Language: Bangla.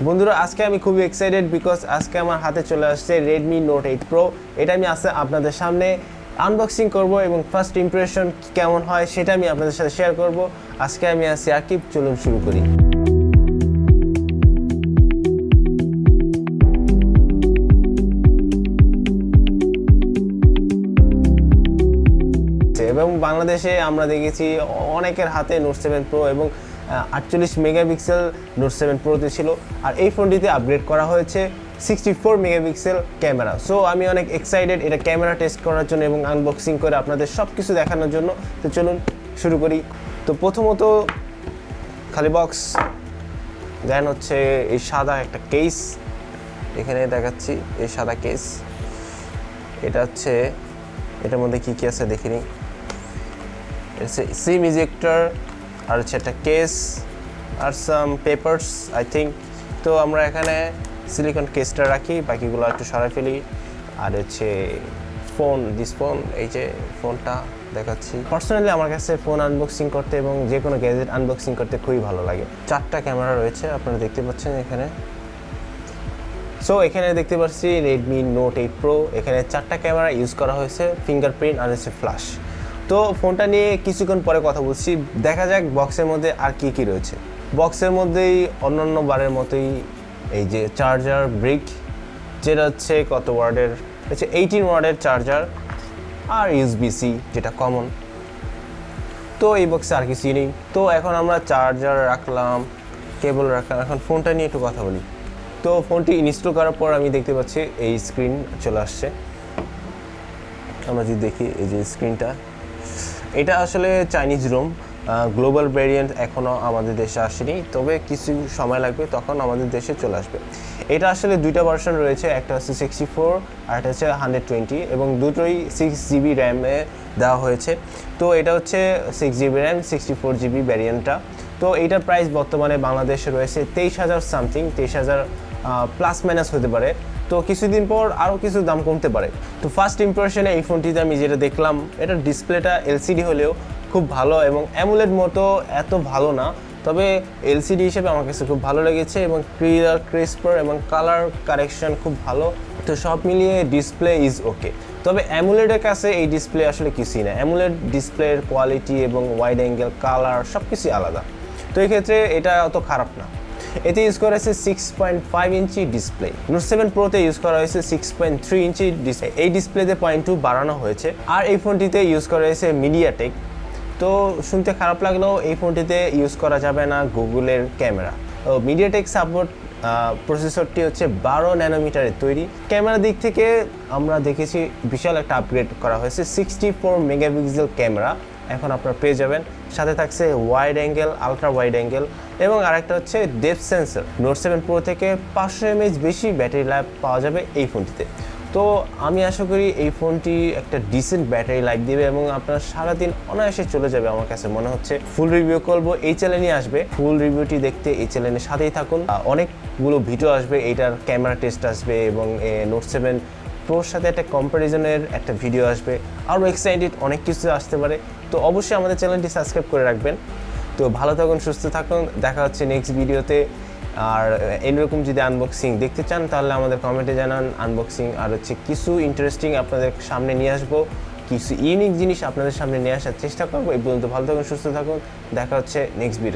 বন্ধুরা আজকে আমি খুবই এক্সাইটেড বিকজ আজকে আমার হাতে চলে আসছে Redmi Note 8 Pro। এটা আমি আজকে আপনাদের সামনে আনবক্সিং করব এবং ফার্স্ট ইমপ্রেশন কেমন হয় সেটা আমি আপনাদের সাথে শেয়ার করব। আজকে আমি আছি আকিব, চলুন শুরু করি। এবং বাংলাদেশে আমরা দেখেছি অনেকের হাতে Note 7 Pro এবং 48 মেগাপিক্সেল Note 7 Pro তে ছিল, আর এই ফোনটিতে আপগ্রেড করা হয়েছে 64 মেগাপিক্সেল ক্যামেরা। সো আমি অনেক এক্সাইটেড এটা ক্যামেরা টেস্ট করার জন্য এবং আনবক্সিং করে আপনাদের সব কিছু দেখানোর জন্য। তো চলুন শুরু করি। তো প্রথমত খালি বক্স, দেন হচ্ছে এই সাদা একটা কেস, এখানে দেখাচ্ছি এই সাদা কেস। এটা হচ্ছে এটার মধ্যে কি কি আছে দেখিনি। সিম ইজেক্টর, আর হচ্ছে একটা কেস আর সাম পেপারস আই থিঙ্ক। তো আমরা এখানে সিলিকন কেসটা রাখি, বাকিগুলো একটু সরাই ফেলি। আর হচ্ছে ফোন, এই যে ফোনটা দেখাচ্ছি। পার্সোনালি আমার কাছে ফোন আনবক্সিং করতে এবং যে কোনো গ্যাজেট আনবক্সিং করতে খুবই ভালো লাগে। 4টা ক্যামেরা রয়েছে, আপনারা দেখতে পাচ্ছেন এখানে। সো এখানে দেখতে পাচ্ছি Redmi Note 8 Pro, এখানে 4টা ক্যামেরা ইউজ করা হয়েছে, ফিঙ্গারপ্রিন্ট আর হচ্ছে ফ্ল্যাশ। তো ফোনটা নিয়ে কিছুক্ষণ পরে কথা বলছি, দেখা যাক বক্সের মধ্যে আর কি কি রয়েছে। বক্সের মধ্যেই অন্যান্য বারের মতোই এই যে চার্জার ব্রিক, যেটা হচ্ছে কত ওয়ার্ডের, হচ্ছে 18 ওয়ার্ডের চার্জার, আর USB-C যেটা কমন। তো এই বক্সে আর কিছুই নেই। তো এখন আমরা চার্জার রাখলাম, কেবল রাখলাম, এখন ফোনটা নিয়ে একটু কথা বলি। তো ফোনটি ইনস্টল করার পর আমি দেখতে পাচ্ছি এই স্ক্রিন চলে আসছে। আমরা যদি দেখি এই যে স্ক্রিনটা, এটা আসলে চাইনিজ রোম, গ্লোবাল ভ্যারিয়েন্ট এখনও আমাদের দেশে আসেনি, তবে কিছু সময় লাগবে, তখন আমাদের দেশে চলে আসবে। এটা আসলে দুইটা ভার্সন রয়েছে, একটা হচ্ছে 64 আর একটা হচ্ছে 120, এবং দুটোই 6GB র্যামে দেওয়া হয়েছে। তো এটা হচ্ছে 6GB র্যাম 64GB ভ্যারিয়েন্টটা। তো এইটার প্রাইস বর্তমানে বাংলাদেশে রয়েছে 23,000 সামথিং, 23,000 প্লাস মাইনাস হতে পারে। তো কিছুদিন পর আরও কিছু দাম কমতে পারে। তো ফার্স্ট ইমপ্রেশনে এই ফোনটিতে আমি যেটা দেখলাম, এটার ডিসপ্লেটা এলসিডি হলেও খুব ভালো এবং অ্যামোলেড মতো এত ভালো না, তবে এলসিডি হিসেবে আমার কাছে খুব ভালো লেগেছে এবং ক্লিয়ার, ক্রিস্পার এবং কালার কারেকশন খুব ভালো। তো সব মিলিয়ে ডিসপ্লে ইজ ওকে। তবে অ্যামোলেডের কাছে এই ডিসপ্লে আসলে কিছুই না। অ্যামোলেড ডিসপ্লের কোয়ালিটি এবং ওয়াইড অ্যাঙ্গেল, কালার সব কিছুই আলাদা। তো এই ক্ষেত্রে এটা অত খারাপ না। এতে ইউজ করা হয়েছে 6.5 ইঞ্চি ডিসপ্লে। Note 7 Pro তে ইউজ করা হয়েছে 6.3 ইঞ্চি ডিসপ্লে। এই ডিসপ্লেতে 0.2 বাড়ানো হয়েছে। আর এই ফোনটিতে ইউজ করা হয়েছে মিডিয়াটেক। তো শুনতে খারাপ লাগলেও এই ফোনটিতে ইউজ করা যাবে না গুগলের ক্যামেরা। মিডিয়াটেক সাপোর্ট প্রসেসরটি হচ্ছে 12 ন্যানোমিটারের তৈরি। ক্যামেরার দিক থেকে আমরা দেখেছি বিশাল একটা আপগ্রেড করা হয়েছে, 64 মেগাপিক্সেল ক্যামেরা এখন আপনারা পেয়ে যাবেন। সাথে থাকছে wide angle, ultra wide angle, এবং আরেকটা হচ্ছে ডেপথ সেন্সর। Note 7 Pro থেকে 500 mAh বেশি ব্যাটারি লাইফ পাওয়া যাবে এই ফোনটিতে। তো আমি আশা করি এই ফোনটি একটা ডিসেন্ট ব্যাটারি লাইফ দেবে এবং আপনার সারাদিন অনায়াসে চলে যাবে আমার কাছে মনে হচ্ছে। ফুল রিভিউ করবো এই চ্যানেলে আসবে, ফুল রিভিউটি দেখতে এই চ্যানেলের সাথেই থাকুন। অনেকগুলো ভিডিও আসবে, এইটার ক্যামেরা টেস্ট আসবে এবং Note 7 Proর সাথে একটা কম্প্যারিজনের একটা ভিডিও আসবে। আরও এক্সাইটেড অনেক কিছু আসতে পারে। তো অবশ্যই আমাদের চ্যানেলটি সাবস্ক্রাইব করে রাখবেন। তো ভালো থাকুন, সুস্থ থাকুন, দেখা হচ্ছে নেক্সট ভিডিওতে। আর এরকম যদি আনবক্সিং দেখতে চান তাহলে আমাদের কমেন্টে জানান। আনবক্সিং আর হচ্ছে কিছু ইন্টারেস্টিং আপনাদের সামনে নিয়ে আসবো, কিছু ইউনিক জিনিস আপনাদের সামনে নিয়ে আসার চেষ্টা করবো। এই পর্যন্ত ভালো থাকুন, সুস্থ থাকুন, দেখা হচ্ছে নেক্সট ভিডিও।